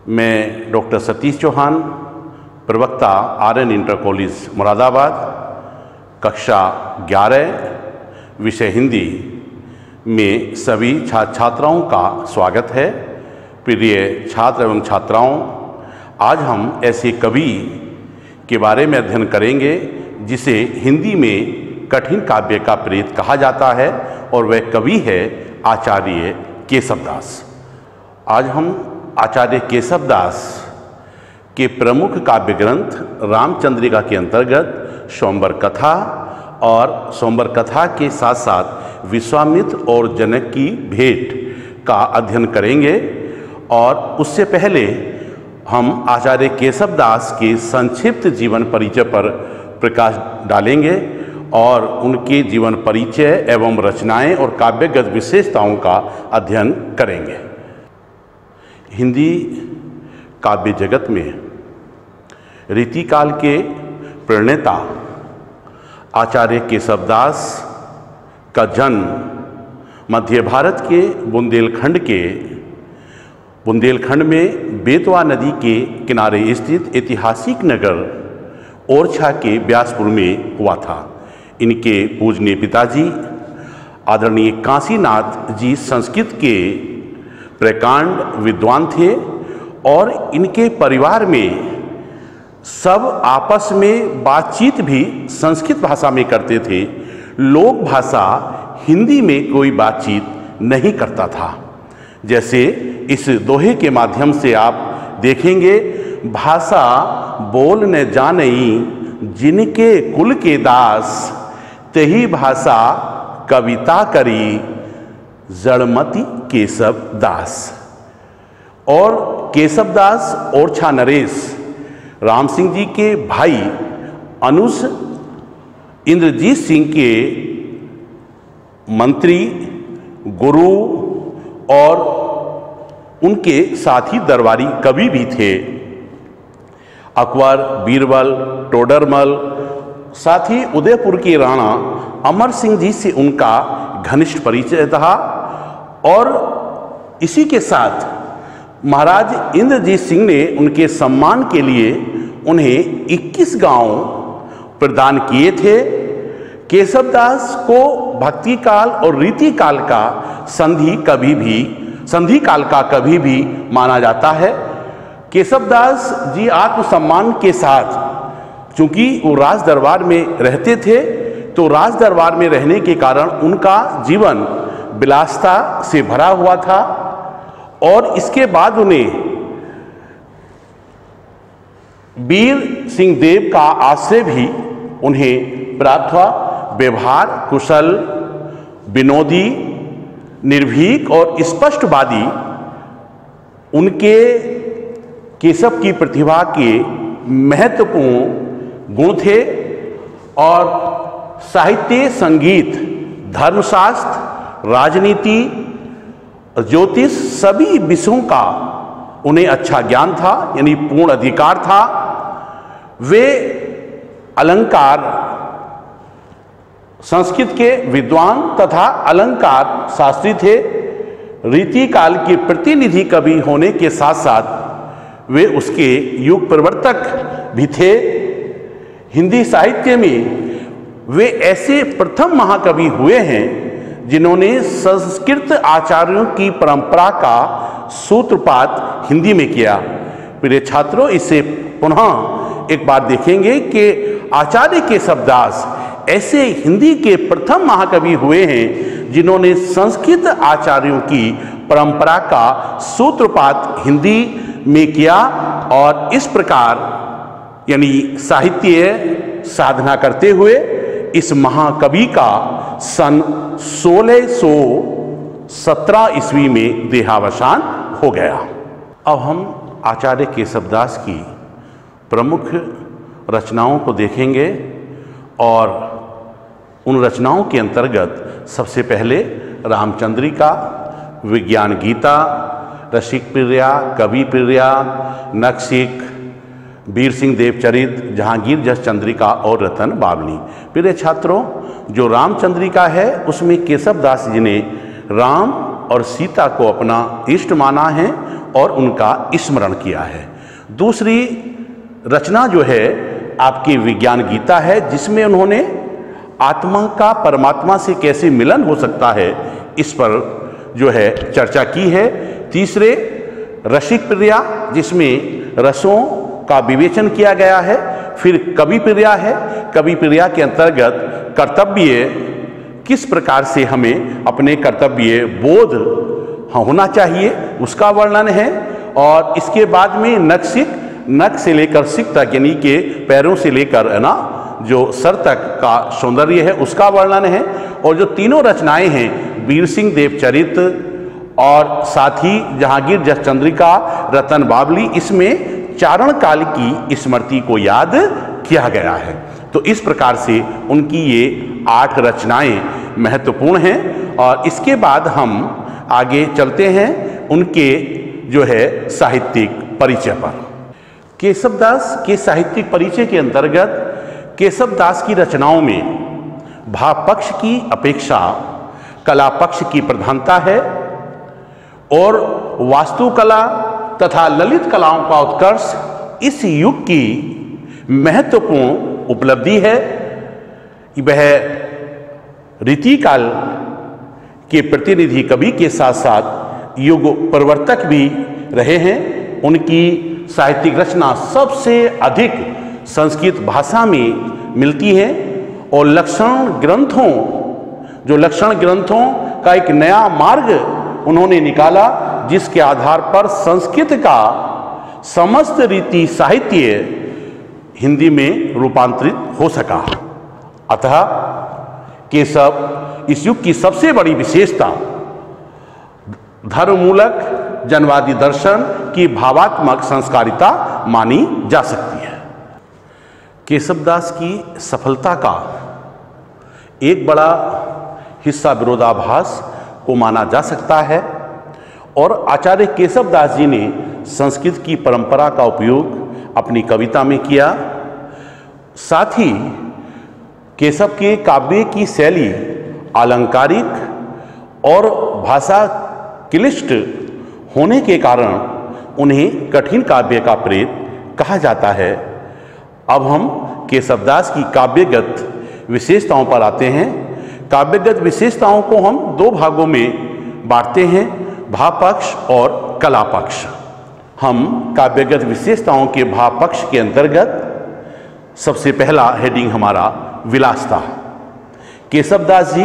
मैं डॉक्टर सतीश चौहान, प्रवक्ता Aryan inter college Moradabad, कक्षा 11 विषय हिंदी में सभी छात्र छात्राओं का स्वागत है। प्रिय छात्र एवं छात्राओं, आज हम ऐसे कवि के बारे में अध्ययन करेंगे जिसे हिंदी में कठिन काव्य का प्रेत कहा जाता है और वह कवि है आचार्य केशवदास। आज हम आचार्य केशवदास के प्रमुख काव्य ग्रंथ रामचंद्रिका के अंतर्गत स्वयंवर कथा और स्वयंवर कथा के साथ साथ विश्वामित्र और जनक की भेंट का अध्ययन करेंगे। और उससे पहले हम आचार्य केशवदास के संक्षिप्त जीवन परिचय पर प्रकाश डालेंगे और उनके जीवन परिचय एवं रचनाएं और काव्यगत विशेषताओं का अध्ययन करेंगे। हिंदी काव्य जगत में रीतिकाल के प्रणेता आचार्य केशवदास का जन्म मध्य भारत के बुंदेलखंड में बेतवा नदी के किनारे स्थित ऐतिहासिक नगर ओरछा के व्यासपुर में हुआ था। इनके पूजनीय पिताजी आदरणीय काशीनाथ जी संस्कृत के प्रकांड विद्वान थे और इनके परिवार में सब आपस में बातचीत भी संस्कृत भाषा में करते थे। लोक भाषा हिंदी में कोई बातचीत नहीं करता था। जैसे इस दोहे के माध्यम से आप देखेंगे, भाषा बोल न जानई जिनके कुल के दास, तही भाषा कविता करी जड़मती केशवदास। और केशवदास ओरछा नरेश राम सिंह जी के भाई अनुज इंद्रजीत सिंह के मंत्री, गुरु और उनके साथी दरबारी कवि भी थे। अकबर, बीरबल, टोडरमल, साथ ही उदयपुर के राणा अमर सिंह जी से उनका घनिष्ठ परिचय था। और इसी के साथ महाराज इंद्रजीत सिंह ने उनके सम्मान के लिए उन्हें 21 गांव प्रदान किए थे। केशवदास को भक्ति काल और रीति काल का संधि काल का कभी भी माना जाता है। केशवदास जी आत्मसम्मान के साथ, चूंकि वो राज दरबार में रहते थे, तो राज दरबार में रहने के कारण उनका जीवन विलासिता से भरा हुआ था। और इसके बाद उन्हें वीर सिंह देव का आश्रय भी उन्हें प्राप्त हुआ। व्यवहार कुशल, विनोदी, निर्भीक और स्पष्टवादी उनके केशव की प्रतिभा के महत्वपूर्ण गुण थे। और साहित्य, संगीत, धर्मशास्त्र, राजनीति, ज्योतिष सभी विषयों का उन्हें अच्छा ज्ञान था, यानी पूर्ण अधिकार था। वे अलंकार, संस्कृत के विद्वान तथा अलंकार शास्त्री थे। रीति काल के प्रतिनिधि कवि होने के साथ साथ वे उसके युग प्रवर्तक भी थे। हिंदी साहित्य में वे ऐसे प्रथम महाकवि हुए हैं जिन्होंने संस्कृत आचार्यों की परंपरा का सूत्रपात हिंदी में किया। प्रिय छात्रों, इसे पुनः एक बार देखेंगे कि आचार्य केशवदास ऐसे हिंदी के प्रथम महाकवि हुए हैं जिन्होंने संस्कृत आचार्यों की परंपरा का सूत्रपात हिंदी में किया और इस प्रकार यानी साहित्य साधना करते हुए इस महाकवि का सन 1617 ईस्वी में देहावसान हो गया। अब हम आचार्य केशवदास की प्रमुख रचनाओं को देखेंगे और उन रचनाओं के अंतर्गत सबसे पहले रामचंद्रिका, विज्ञान गीता, रसिक प्रिया, कवि प्रिया, नखशिख, वीर सिंह देव चरित, जहांगीर जस चंद्रिका और रतन बावली। प्रिय छात्रों, जो रामचंद्रिका है उसमें केशवदास जी ने राम और सीता को अपना इष्ट माना है और उनका स्मरण किया है। दूसरी रचना जो है आपकी विज्ञान गीता है, जिसमें उन्होंने आत्मा का परमात्मा से कैसे मिलन हो सकता है इस पर जो है चर्चा की है। तीसरे रसिक प्रिया, जिसमें रसों का विवेचन किया गया है। फिर कवि प्रिया है, कवि प्रिया के अंतर्गत कर्तव्य, किस प्रकार से हमें अपने कर्तव्य बोध होना चाहिए उसका वर्णन है। और इसके बाद में नख से लेकर सिक तक, यानी कि पैरों से लेकर है ना जो सर तक का सौंदर्य है उसका वर्णन है। और जो तीनों रचनाएं हैं, वीर सिंह देवचरित और साथ ही जहांगीर जसचंद्रिका, रतन बावली, इसमें चारण काल की स्मृति को याद किया गया है। तो इस प्रकार से उनकी ये 8 रचनाएं महत्वपूर्ण हैं। और इसके बाद हम आगे चलते हैं उनके जो है साहित्यिक परिचय पर। केशवदास के साहित्यिक परिचय के अंतर्गत केशवदास की रचनाओं में भाव पक्ष की अपेक्षा कला पक्ष की प्रधानता है और वास्तुकला तथा ललित कलाओं का उत्कर्ष इस युग की महत्वपूर्ण उपलब्धि है। वह रीतिकाल के प्रतिनिधि कवि के साथ साथ युग प्रवर्तक भी रहे हैं। उनकी साहित्यिक रचना सबसे अधिक संस्कृत भाषा में मिलती है और लक्षण ग्रंथों का एक नया मार्ग उन्होंने निकाला, जिसके आधार पर संस्कृत का समस्त रीति साहित्य हिंदी में रूपांतरित हो सका। अतः केशव इस युग की सबसे बड़ी विशेषता धर्ममूलक जनवादी दर्शन की भावात्मक संस्कारिता मानी जा सकती है। केशवदास की सफलता का एक बड़ा हिस्सा विरोधाभास को माना जा सकता है और आचार्य केशवदास जी ने संस्कृत की परंपरा का उपयोग अपनी कविता में किया। साथ ही केशव के काव्य की शैली आलंकारिक और भाषा क्लिष्ट होने के कारण उन्हें कठिन काव्य का प्रेत कहा जाता है। अब हम केशवदास की काव्यगत विशेषताओं पर आते हैं। काव्यगत विशेषताओं को हम 2 भागों में बांटते हैं, भाव पक्ष और कला पक्ष। हम काव्यगत विशेषताओं के भाव पक्ष के अंतर्गत सबसे पहला हेडिंग हमारा विलासता। केशवदास जी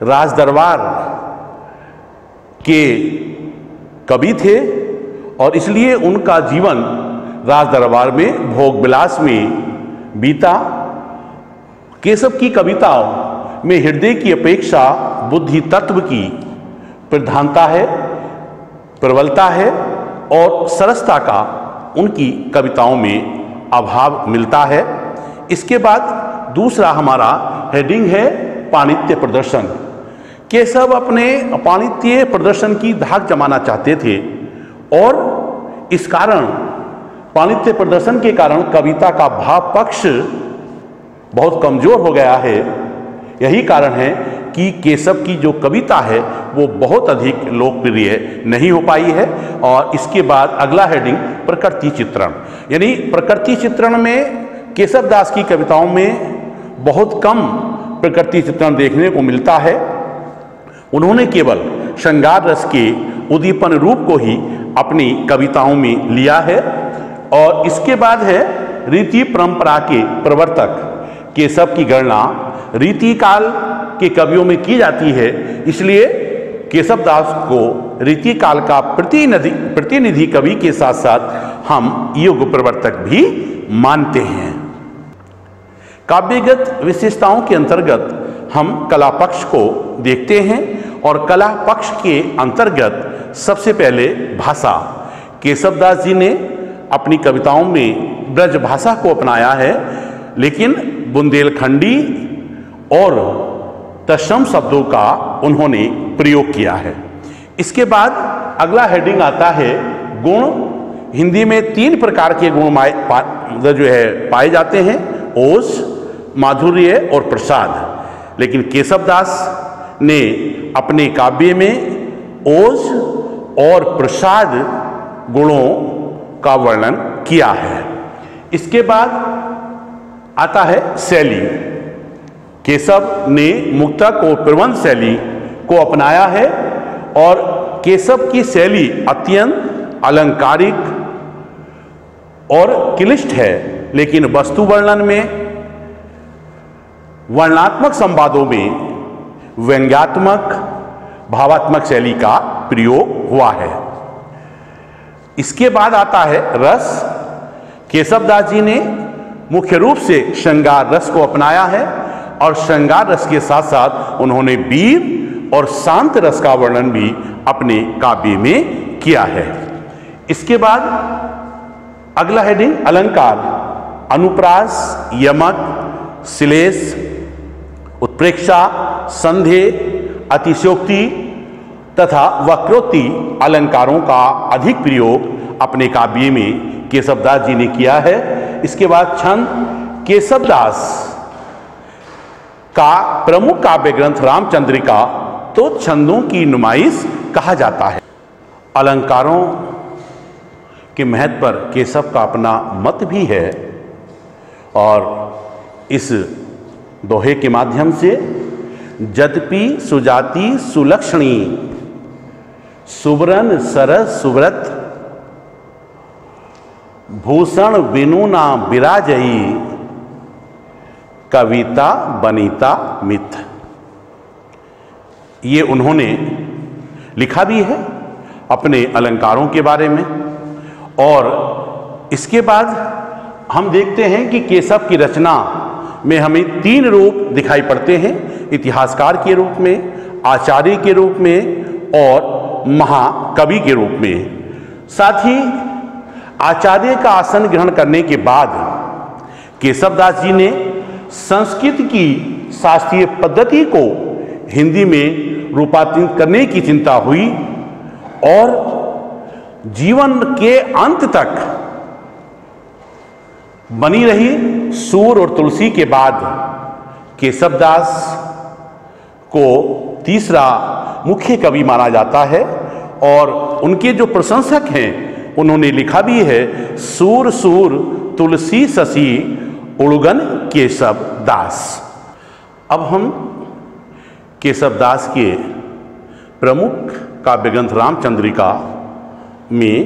राजदरबार के कवि थे और इसलिए उनका जीवन राजदरबार में भोग विलास में बीता। केशव की कविताओं में हृदय की अपेक्षा बुद्धि तत्व की प्रधानता है, प्रबलता है और सरसता का उनकी कविताओं में अभाव मिलता है। इसके बाद दूसरा हमारा हेडिंग है पांडित्य प्रदर्शन। केशव अपने पांडित्य प्रदर्शन की धाक जमाना चाहते थे और इस कारण पांडित्य प्रदर्शन के कारण कविता का भाव पक्ष बहुत कमजोर हो गया है। यही कारण है कि केशव की जो कविता है वो बहुत अधिक लोकप्रिय नहीं हो पाई है। और इसके बाद अगला हेडिंग प्रकृति चित्रण, यानी प्रकृति चित्रण में केशवदास की कविताओं में बहुत कम प्रकृति चित्रण देखने को मिलता है। उन्होंने केवल श्रृंगार रस के उद्दीपन रूप को ही अपनी कविताओं में लिया है। और इसके बाद है रीति परंपरा के प्रवर्तक। केशव की गणना रीति काल के कवियों में की जाती है, इसलिए केशवदास को रीति काल का प्रतिनिधि कवि के साथ साथ हम युग प्रवर्तक भी मानते हैं। काव्यगत विशेषताओं के अंतर्गत हम कला पक्ष को देखते हैं और कला पक्ष के अंतर्गत सबसे पहले भाषा। केशवदास जी ने अपनी कविताओं में ब्रज भाषा को अपनाया है, लेकिन बुंदेलखंडी और तत्सम शब्दों का उन्होंने प्रयोग किया है। इसके बाद अगला हेडिंग आता है गुण। हिंदी में 3 प्रकार के गुण जो है पाए जाते हैं, ओज, माधुर्य और प्रसाद। लेकिन केशवदास ने अपने काव्य में ओज और प्रसाद गुणों का वर्णन किया है। इसके बाद आता है शैली। केशव ने मुक्तक और प्रबंध शैली को अपनाया है और केशव की शैली अत्यंत अलंकारिक और क्लिष्ट है, लेकिन वस्तु वर्णन में, वर्णनात्मक संवादों में व्यंग्यात्मक भावात्मक शैली का प्रयोग हुआ है। इसके बाद आता है रस। केशवदास जी ने मुख्य रूप से श्रृंगार रस को अपनाया है और श्रृंगार रस के साथ साथ उन्होंने वीर और शांत रस का वर्णन भी अपने काव्य में किया है। इसके बाद अगला हेडिंग अलंकार। अनुप्रास, यमक, श्लेष, उत्प्रेक्षा, संधे, अतिशयोक्ति तथा वक्रोक्ति अलंकारों का अधिक प्रयोग अपने काव्य में केशवदास जी ने किया है। इसके बाद छंद। केशवदास का प्रमुख काव्य ग्रंथ रामचंद्रिका तो छंदों की नुमाइश कहा जाता है। अलंकारों के महत्व पर केशव का अपना मत भी है और इस दोहे के माध्यम से यद्यपि सुजाति सुलक्षणी सुवरन सरस सुव्रत भूषण बिनु ना विराजई कविता बनीता मिथ। ये उन्होंने लिखा भी है अपने अलंकारों के बारे में। और इसके बाद हम देखते हैं कि केशव की रचना में हमें तीन रूप दिखाई पड़ते हैं, इतिहासकार के रूप में, आचार्य के रूप में और महाकवि के रूप में। साथ ही आचार्य का आसन ग्रहण करने के बाद केशवदास जी ने संस्कृत की शास्त्रीय पद्धति को हिंदी में रूपांतरित करने की चिंता हुई और जीवन के अंत तक बनी रही। सूर और तुलसी के बाद केशवदास को तीसरा मुख्य कवि माना जाता है और उनके जो प्रशंसक हैं उन्होंने लिखा भी है, सूर सूर तुलसी शशि उड़गन केशवदास। अब हम केशवदास के प्रमुख काव्य ग्रंथ रामचंद्रिका में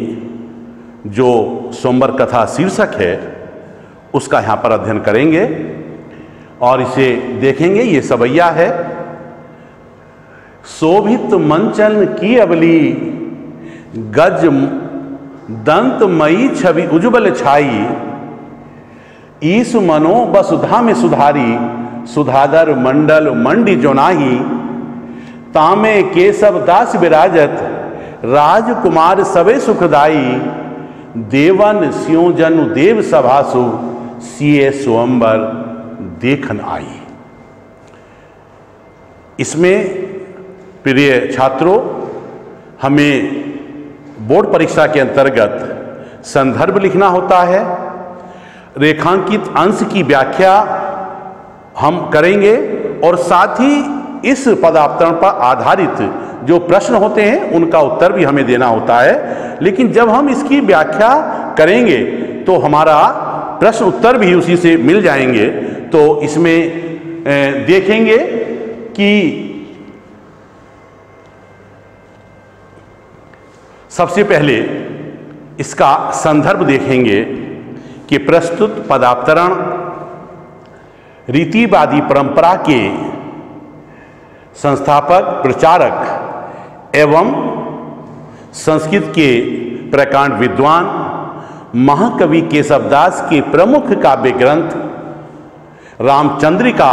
जो सोमवार कथा शीर्षक है उसका यहाँ पर अध्ययन करेंगे और इसे देखेंगे। ये सवैया है। शोभित मंचन की अबली गज दंतमयी छवि उज्ज्वल छाई ईस मनो वसुधा में सुधारी सुधाधर मंडल मंडी जोनाही तामे केशवदास विराजत राजकुमार सवे सुखदाई देवन स्यों जनु देव सभासु सिए स्वयंवर देखन आई। इसमें प्रिय छात्रों, हमें बोर्ड परीक्षा के अंतर्गत संदर्भ लिखना होता है। रेखांकित अंश की व्याख्या हम करेंगे और साथ ही इस पदावतरण पर आधारित जो प्रश्न होते हैं उनका उत्तर भी हमें देना होता है। लेकिन जब हम इसकी व्याख्या करेंगे तो हमारा प्रश्न उत्तर भी उसी से मिल जाएंगे। तो इसमें देखेंगे कि सबसे पहले इसका संदर्भ देखेंगे कि प्रस्तुत पदावतरण रीतिवादी परंपरा के संस्थापक, प्रचारक एवं संस्कृत के प्रकांड विद्वान महाकवि केशवदास के प्रमुख काव्य ग्रंथ रामचंद्रिका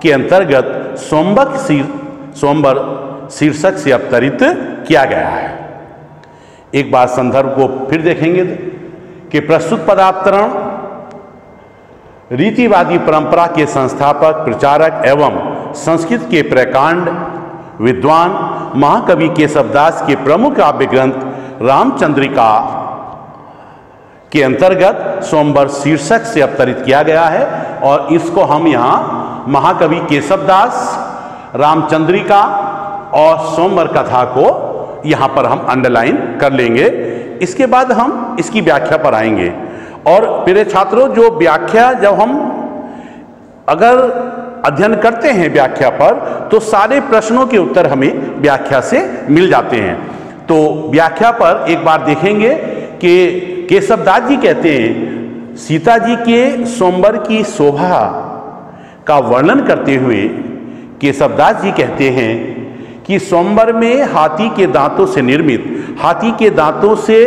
के अंतर्गत सोमवार शीर्षक से अवतरित किया गया है। एक बार संदर्भ को फिर देखेंगे कि प्रस्तुत पदावतरण रीतिवादी परंपरा के संस्थापक, प्रचारक एवं संस्कृत के प्रकांड विद्वान महाकवि केशवदास के प्रमुख काव्य ग्रंथ रामचंद्रिका के अंतर्गत सोमवार शीर्षक से अवतरित किया गया है और इसको हम यहाँ महाकवि केशवदास रामचंद्रिका और सोमवार कथा को यहाँ पर हम अंडरलाइन कर लेंगे। इसके बाद हम इसकी व्याख्या पर आएंगे। और मेरे छात्रों, जो व्याख्या जब हम अगर अध्ययन करते हैं व्याख्या पर, तो सारे प्रश्नों के उत्तर हमें व्याख्या से मिल जाते हैं। तो व्याख्या पर एक बार देखेंगे कि केशवदास जी कहते हैं, सीता जी के स्वयंवर की शोभा का वर्णन करते हुए केशवदास जी कहते हैं कि स्वयंवर में हाथी के दांतों से निर्मित, हाथी के दांतों से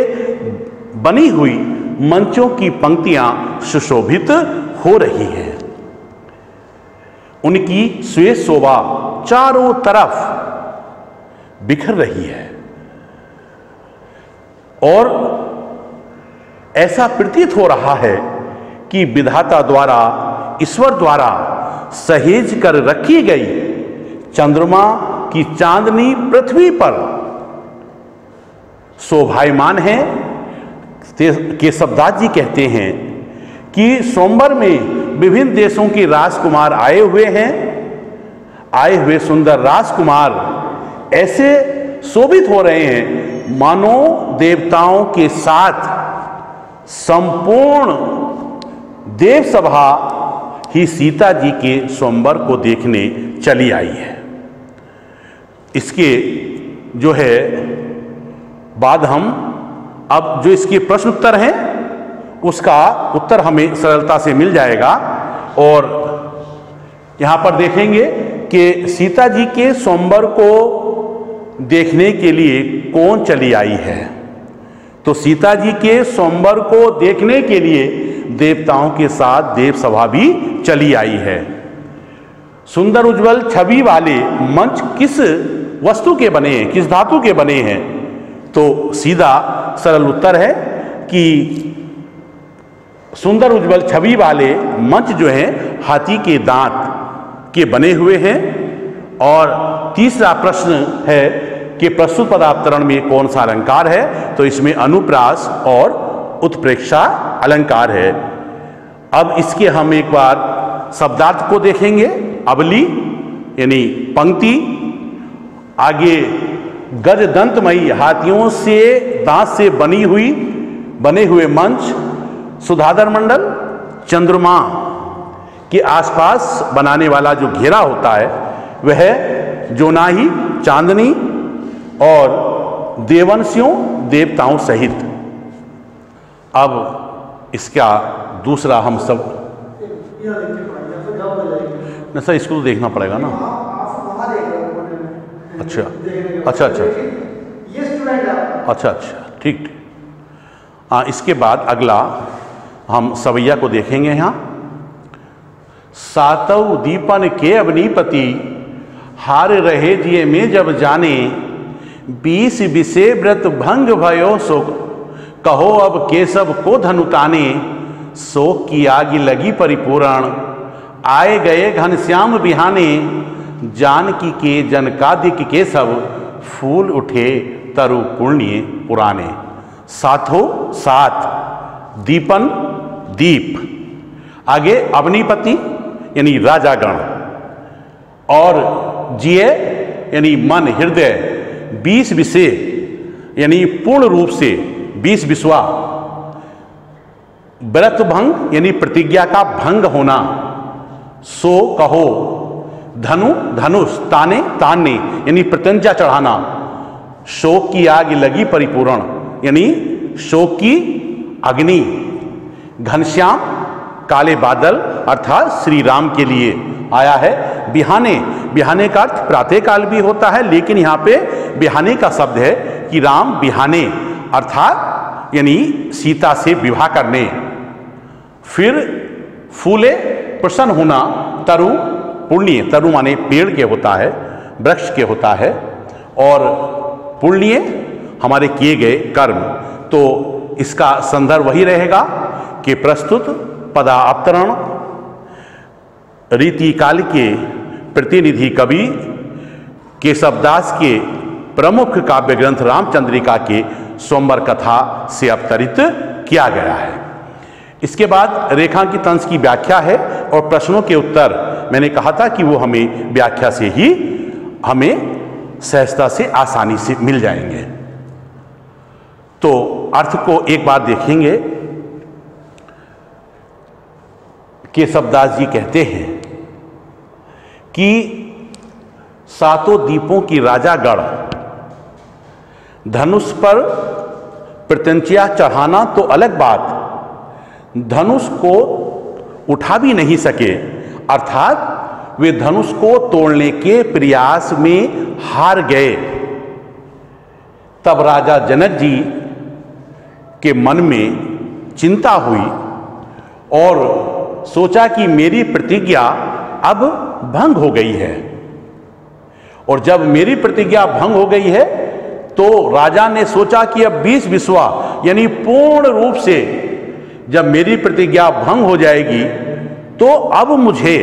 बनी हुई मंचों की पंक्तियां सुशोभित हो रही हैं। उनकी श्वेत शोभा चारों तरफ बिखर रही है और ऐसा प्रतीत हो रहा है कि विधाता द्वारा, ईश्वर द्वारा सहेज कर रखी गई चंद्रमा की चांदनी पृथ्वी पर शोभायमान है। केशवदास जी कहते हैं कि स्वयंवर में विभिन्न देशों के राजकुमार आए हुए हैं। आए हुए सुंदर राजकुमार ऐसे शोभित हो रहे हैं मानो देवताओं के साथ संपूर्ण देव सभा ही सीता जी के स्वयंवर को देखने चली आई है। इसके जो है बाद हम अब जो इसके प्रश्न उत्तर हैं उसका उत्तर हमें सरलता से मिल जाएगा। और यहाँ पर देखेंगे कि सीता जी के स्वयंवर को देखने के लिए कौन चली आई है। तो सीता जी के स्वयंवर को देखने के लिए देवताओं के साथ देव सभा भी चली आई है। सुंदर उज्जवल छवि वाले मंच किस वस्तु के बने हैं, किस धातु के बने हैं? तो सीधा सरल उत्तर है कि सुंदर उज्जवल छवि वाले मंच जो हैं हाथी के दांत के बने हुए हैं। और तीसरा प्रश्न है कि प्रस्तुत पदावतरण में कौन सा अलंकार है? तो इसमें अनुप्रास और उत्प्रेक्षा अलंकार है। अब इसके हम एक बार शब्दार्थ को देखेंगे। अबली यानी पंक्ति, आगे गज दंतमयी हाथियों से दांत से बने हुए मंच, सुधाधर मंडल, चंद्रमा के आसपास बनाने वाला जो घेरा होता है वह जोनाही, चांदनी और देवंशियों देवताओं सहित। अब इसका दूसरा हम सब न सर, इसको तो देखना पड़ेगा ना। अच्छा अच्छा अच्छा अच्छा अच्छा, ठीक। हाँ, इसके बाद अगला हम सवैया को देखेंगे। यहाँ सातव दीपन के अवनीपति हार रहे जिये में जब जाने 20 विषे व्रत भंग भयो सो कहो अब केशव को धनुताने शोक की आग लगी परिपूर्ण आए गए घनश्याम बिहाने जानकी के जनकादिक केशव फूल उठे तरु पुण्य पुराने। साथो साथ, दीपन दीप, आगे अवनीपति यानी राजागण, और जिये यानी मन हृदय, 20 विषय यानी पूर्ण रूप से 20 विश्वा, व्रत भंग यानी प्रतिज्ञा का भंग होना, सो कहो, धनु धनुष, ताने तानने यानी प्रत्यंचा चढ़ाना, शोक की आग लगी परिपूर्ण यानी शोक की अग्नि, घनश्याम काले बादल अर्थात श्री राम के लिए आया है। बिहाने, बिहाने का अर्थ प्रातः काल भी होता है, लेकिन यहाँ पे बिहाने का शब्द है कि राम बिहाने अर्थात यानी सीता से विवाह करने। फिर फूले प्रसन्न होना, तरु पुण्य, तरु माने पेड़ के होता है, वृक्ष के होता है, और पुण्य हमारे किए गए कर्म। तो इसका संदर्भ वही रहेगा कि प्रस्तुत पदावतरण रीतिकाल के प्रतिनिधि कवि केशवदास के प्रमुख काव्य ग्रंथ रामचंद्रिका के स्वयंवर कथा से अवतरित किया गया है। इसके बाद रेखांकित अंश की व्याख्या है और प्रश्नों के उत्तर मैंने कहा था कि वो हमें व्याख्या से ही हमें सहजता से आसानी से मिल जाएंगे। तो अर्थ को एक बार देखेंगे। केशवदास जी कहते हैं कि सातों दीपों की राजागढ़ धनुष पर प्रत्यंचा चढ़ाना तो अलग बात, धनुष को उठा भी नहीं सके, अर्थात वे धनुष को तोड़ने के प्रयास में हार गए। तब राजा जनक जी के मन में चिंता हुई और सोचा कि मेरी प्रतिज्ञा अब भंग हो गई है, और जब मेरी प्रतिज्ञा भंग हो गई है तो राजा ने सोचा कि अब 20 बिस्वा यानी पूर्ण रूप से जब मेरी प्रतिज्ञा भंग हो जाएगी तो अब मुझे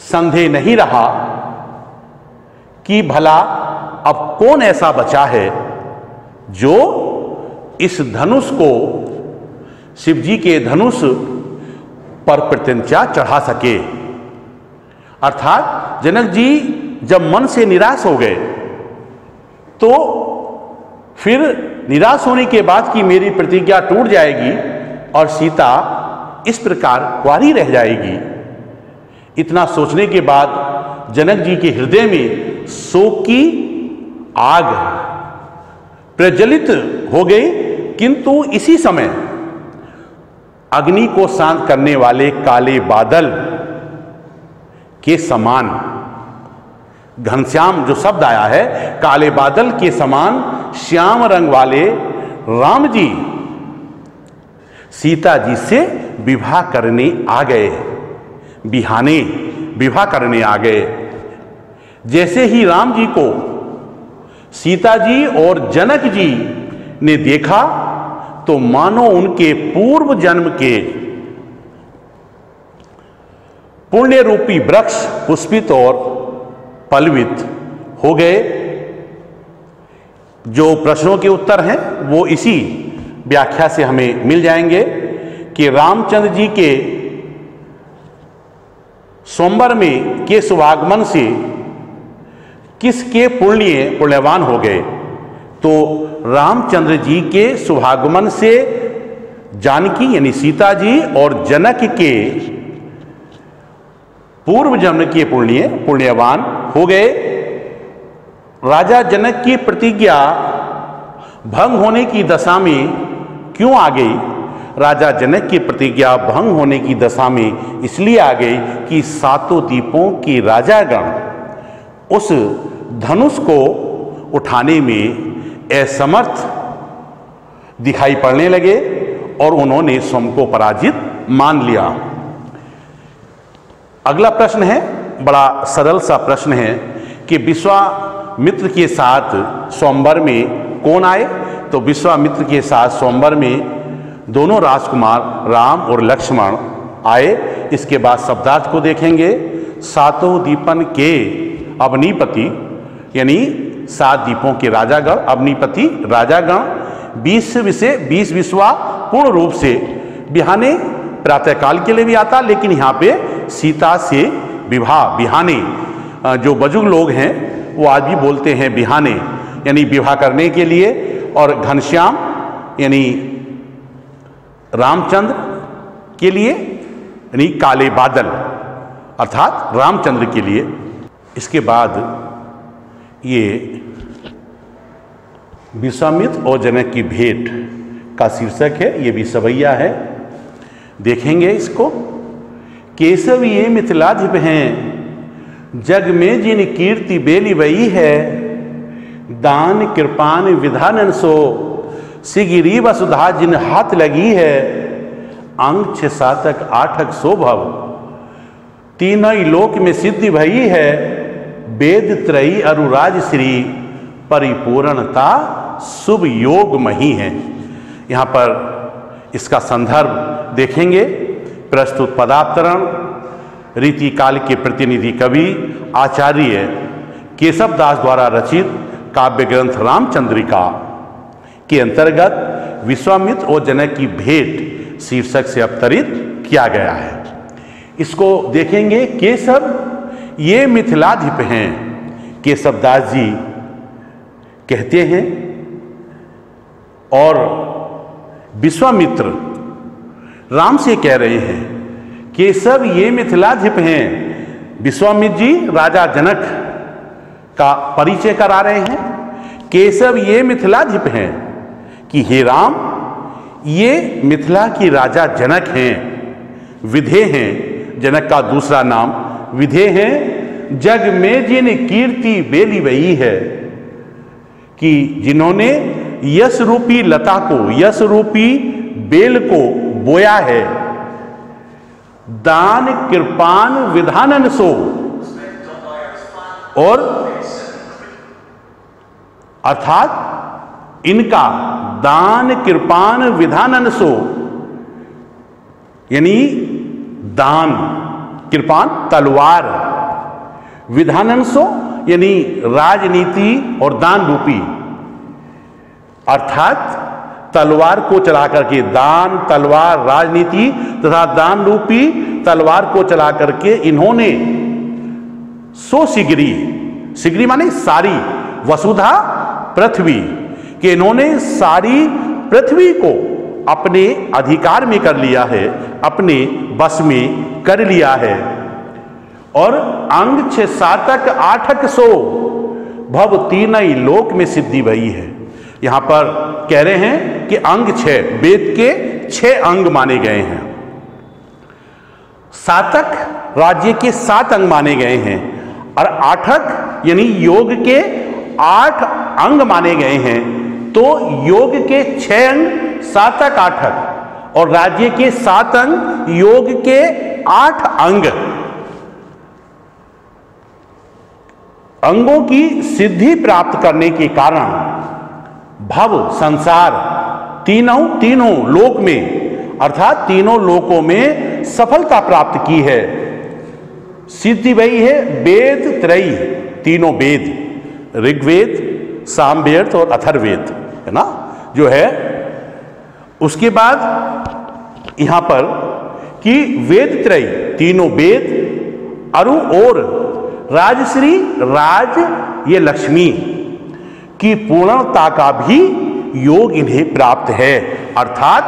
संदेह नहीं रहा कि भला अब कौन ऐसा बचा है जो इस धनुष को, शिव जी के धनुष पर प्रत्यंचा चढ़ा सके। अर्थात जनक जी जब मन से निराश हो गए तो फिर निराश होने के बाद कि मेरी प्रतिज्ञा टूट जाएगी और सीता इस प्रकार कुंवारी रह जाएगी, इतना सोचने के बाद जनक जी के हृदय में शोक की आग प्रज्वलित हो गई। किंतु इसी समय अग्नि को शांत करने वाले काले बादल के समान, घनश्याम जो शब्द आया है, काले बादल के समान श्याम रंग वाले राम जी सीता जी से विवाह करने आ गए, बिहाने विवाह करने आ गए। जैसे ही राम जी को सीता जी और जनक जी ने देखा तो मानो उनके पूर्व जन्म के पुण्य रूपी वृक्ष पुष्पित और पल्लवित हो गए। जो प्रश्नों के उत्तर हैं वो इसी व्याख्या से हमें मिल जाएंगे कि रामचंद्र जी के स्वयंवर में के शुभागमन से किसके पुण्यवान हो गए, तो रामचंद्र जी के शुभागमन से जानकी यानी सीता जी और जनक के पूर्व जन्म के पुण्यवान हो गए। राजा जनक की प्रतिज्ञा भंग होने की दशा में क्यों आ गई? राजा जनक की प्रतिज्ञा भंग होने की दशा में इसलिए आ गई कि सातों दीपों की राजागण उस धनुष को उठाने में असमर्थ दिखाई पड़ने लगे और उन्होंने स्वयं को पराजित मान लिया। अगला प्रश्न है, बड़ा सरल सा प्रश्न है कि विश्वामित्र के साथ स्वयंवर में कौन आए? तो विश्वामित्र के साथ स्वयंवर में दोनों राजकुमार राम और लक्ष्मण आए। इसके बाद शब्दार्थ को देखेंगे। सातों दीपन के अवनीपति यानी 7 दीपों के राजागण, अवनीपति राजागण 20 विश्वा पूर्ण रूप से बिहाने प्रातःकाल के लिए भी आता, लेकिन यहाँ पे सीता से विवाह बिहाने, जो बुजुर्ग लोग हैं वो आज भी बोलते हैं बिहाने यानी विवाह करने के लिए, और घनश्याम यानी रामचंद्र के लिए यानी काले बादल अर्थात रामचंद्र के लिए। इसके बाद ये विश्वामित्र और जनक की भेंट का शीर्षक है, ये भी सवैया है, देखेंगे इसको। केशव ये मिथिलाधिप हैं, जग में जिन कीर्ति बेली बई है, दान कृपान विधानन सो, सिगिरी वसुधा जिन हाथ लगी है, अंग 6 सातक 8 शोभव, तीनों लोक में सिद्धि भई है, वेद त्रयी अरुराज श्री, परिपूर्णता शुभ योग मही है। यहाँ पर इसका संदर्भ देखेंगे। प्रस्तुत पदावतरण रीति काल के प्रतिनिधि कवि आचार्य केशवदास द्वारा रचित काव्य ग्रंथ रामचंद्रिका के अंतर्गत विश्वामित्र और जनक की भेंट शीर्षक से अवतरित किया गया है। इसको देखेंगे। केशव ये मिथिलाधिप हैं, केशवदास जी कहते हैं। और विश्वामित्र राम से कह रहे हैं केशव ये मिथिलाधिप हैं। विश्वामित्र जी राजा जनक का परिचय करा रहे हैं। केशव ये मिथिलाधिप हैं कि हे राम, ये मिथिला की राजा जनक हैं, विधे हैं। जनक का दूसरा नाम विधे हैं। जग में जिन कीर्ति बेली वही है, कि जिन्होंने यश रूपी लता को, यश रूपी बेल को बोया है। दान कृपान विधानन सो, और अर्थात इनका दान कृपान विधानन सो, यानी दान, कृपान तलवार, विधानन सो यानी राजनीति और दान रूपी, अर्थात तलवार को चला करके, दान तलवार राजनीति तथा दान रूपी तलवार को चला करके इन्होंने सो सिगरी, सिगरी माने सारी, वसुधा पृथ्वी, कि इन्होंने सारी पृथ्वी को अपने अधिकार में कर लिया है, अपने बस में कर लिया है। और अंग 6 सातक 8 सो, भव 3 लोक में सिद्धि भई है। यहां पर कह रहे हैं कि अंग 6, वेद के 6 अंग माने गए हैं। सातक राज्य के 7 अंग माने गए हैं, और 8 यानी योग के 8 अंग माने गए हैं। तो योग के 6 अंग सातक 8 और राज्य के 7 अंग, योग के 8 अंग, अंगों की सिद्धि प्राप्त करने के कारण भव संसार तीनों लोक में, अर्थात तीनों लोकों में सफलता प्राप्त की है। सिद्धि वही है वेद त्रयी, तीनों वेद, ऋग्वेद, सामवेद और अथर्ववेद, है ना, जो है। उसके बाद यहां पर कि वेद त्रयी, तीनों वेद, अरु और राजश्री, राज ये लक्ष्मी की पूर्णता का भी योग इन्हें प्राप्त है। अर्थात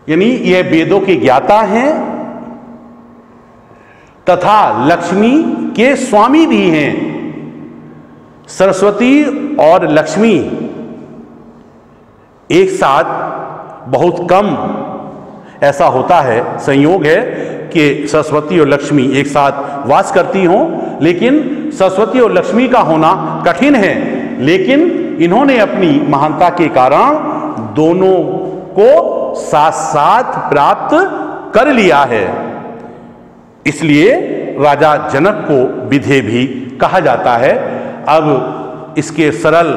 यानी यह वेदों के ज्ञाता हैं तथा लक्ष्मी के स्वामी भी हैं। सरस्वती और लक्ष्मी एक साथ बहुत कम ऐसा होता है, संयोग है कि सरस्वती और लक्ष्मी एक साथ वास करती हों, लेकिन सरस्वती और लक्ष्मी का होना कठिन है। लेकिन इन्होंने अपनी महानता के कारण दोनों को साथ साथ प्राप्त कर लिया है। इसलिए राजा जनक को विधे भी कहा जाता है। अब इसके सरल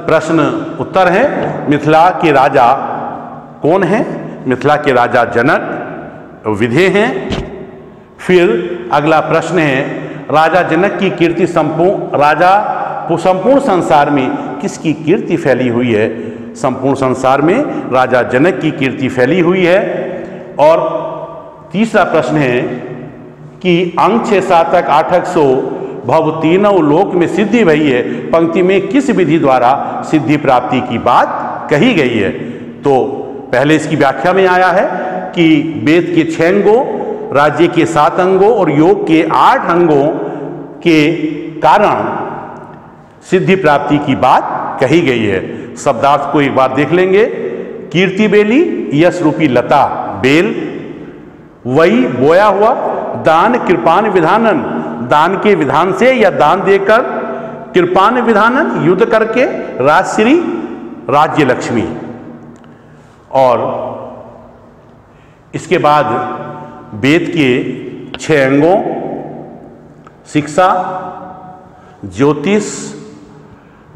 प्रश्न उत्तर हैं। मिथिला के राजा कौन हैं? मिथिला के राजा जनक विधे हैं। फिर अगला प्रश्न है, राजा जनक की कीर्ति संपूर्ण संसार में किसकी कीर्ति फैली हुई है? संपूर्ण संसार में राजा जनक की कीर्ति फैली हुई है। और तीसरा प्रश्न है कि अंग 6 सातक 8 सो, भव 3 लोक में सिद्धि भई है, पंक्ति में किस विधि द्वारा सिद्धि प्राप्ति की बात कही गई है? तो पहले इसकी व्याख्या में आया है कि वेद के 6 अंगों, राज्य के 7 अंगों और योग के 8 अंगों के कारण सिद्धि प्राप्ति की बात कही गई है। शब्दार्थ को एक बार देख लेंगे। कीर्ति बेली, यश रूपी लता, बेल, वही बोया हुआ, दान कृपान विधानन, दान के विधान से या दान देकर, कृपान विधानन युद्ध करके, राजश्री राज्य लक्ष्मी। और इसके बाद वेद के 6 अंगों, शिक्षा, ज्योतिष,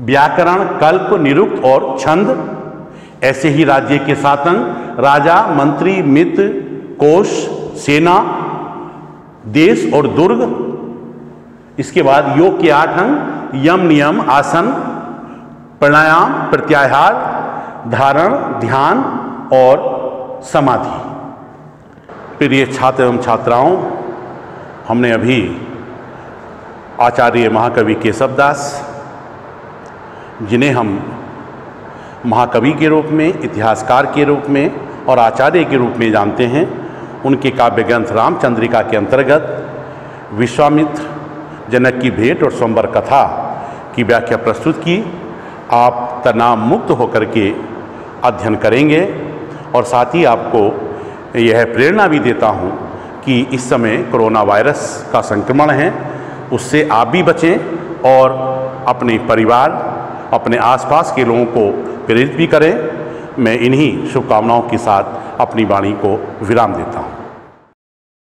व्याकरण, कल्प, निरुक्त और छंद। ऐसे ही राज्य के 7 अंग, राजा, मंत्री, मित्र, कोश, सेना, देश और दुर्ग। इसके बाद योग के 8 अंग, यम, नियम, आसन, प्राणायाम, प्रत्याहार, धारण, ध्यान और समाधि। प्रिय छात्र एवं छात्राओं, हमने अभी आचार्य महाकवि केशवदास, जिन्हें हम महाकवि के रूप में, इतिहासकार के रूप में और आचार्य के रूप में जानते हैं, उनके काव्य ग्रंथ रामचंद्रिका के अंतर्गत विश्वामित्र, जनक की भेंट और स्वयंवर कथा की व्याख्या प्रस्तुत की। आप तनाव मुक्त होकर के अध्ययन करेंगे और साथ ही आपको यह प्रेरणा भी देता हूँ कि इस समय कोरोना वायरस का संक्रमण है, उससे आप भी बचें और अपने परिवार, अपने आसपास के लोगों को प्रेरित भी करें। मैं इन्हीं शुभकामनाओं के साथ अपनी वाणी को विराम देता हूँ।